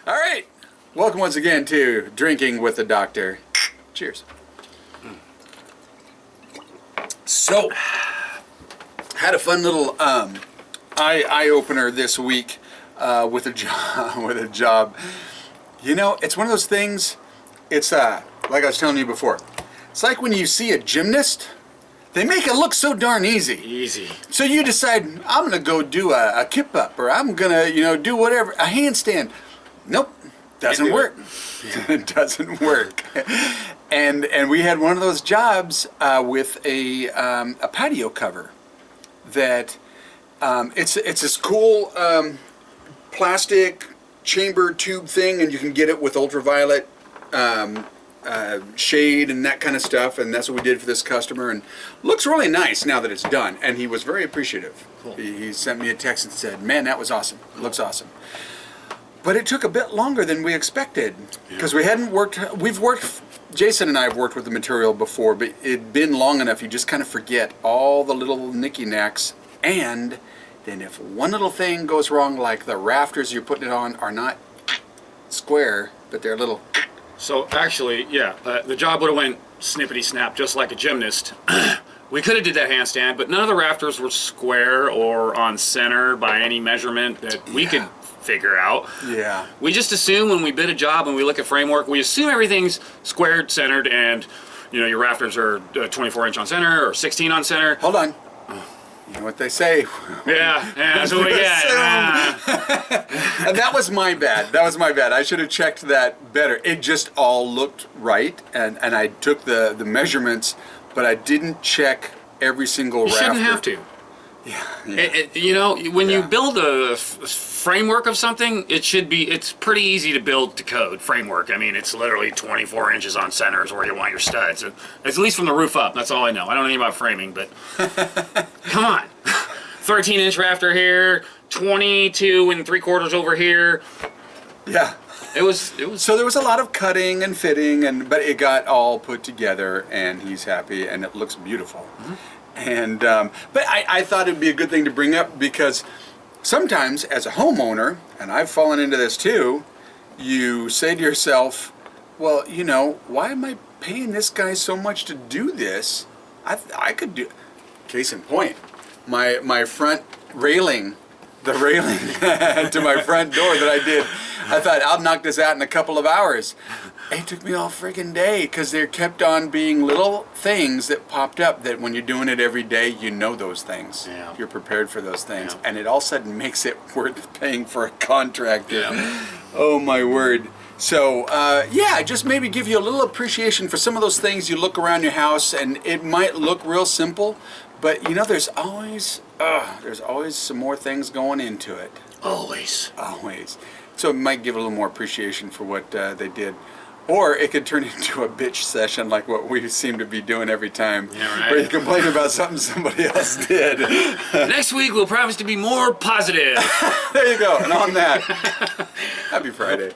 All right. Welcome once again to Drinking with the Doctor. Cheers. So, had a fun little eye opener this week with a job. With a job. You know, it's one of those things. It's like I was telling you before. It's like when you see a gymnast. They make it look so darn easy. Easy. So you decide, I'm going to go do a kip up, or I'm going to, do whatever, a handstand. Nope, doesn't work. It doesn't work. And we had one of those jobs with a patio cover that it's this cool plastic chamber tube thing, and you can get it with ultraviolet shade and that kind of stuff, and that's what we did for this customer, and looks really nice now that it's done, and he was very appreciative. Cool. He sent me a text and said, man, that was awesome. It looks awesome. But it took a bit longer than we expected, because Jason and I have worked with the material before, but it'd been long enough you just kind of forget all the little knicky-knacks, and then if one little thing goes wrong, like the rafters you're putting it on are not square, but they're little. So actually, the job would have went snippety snap just like a gymnast. We could have did that handstand, but none of the rafters were square or on center by any measurement that we could figure out. Yeah. We just assume when we bid a job and we look at framework, we assume everything's squared, centered, and your rafters are 24 inch on center or 16 on center. Hold on. You know what they say. Yeah, that's what we get. And that was my bad. I should have checked that better. It just all looked right, and I took the measurements, but I didn't check every single rafter. You shouldn't have to. Yeah. When you build a framework of something, it's pretty easy to build to code framework. I mean, it's literally 24 inches on center is where you want your studs. At least from the roof up. That's all I know. I don't know anything about framing, but come on. 13-inch rafter here, 22 3/4 over here. Yeah. It was. So there was a lot of cutting and fitting, but it got all put together, and he's happy, and it looks beautiful. Mm-hmm. And but I thought it'd be a good thing to bring up, because sometimes as a homeowner, and I've fallen into this too, you say to yourself, well, why am I paying this guy so much to do this? I could do. Case in point, my front railing, the railing to my front door that I did, I thought I'll knock this out in a couple of hours. It took me all friggin' day, because there kept on being little things that popped up that when you're doing it every day, those things. Yeah. You're prepared for those things. Yeah. And it all of a sudden makes it worth paying for a contractor. Yeah. Oh my word. So, just maybe give you a little appreciation for some of those things you look around your house, and it might look real simple, but there's always some more things going into it. Always. So it might give a little more appreciation for what they did. Or it could turn into a bitch session like what we seem to be doing every time. Yeah, right. Where you complain about something somebody else did. Next week we'll promise to be more positive. There you go. And on that, happy Friday.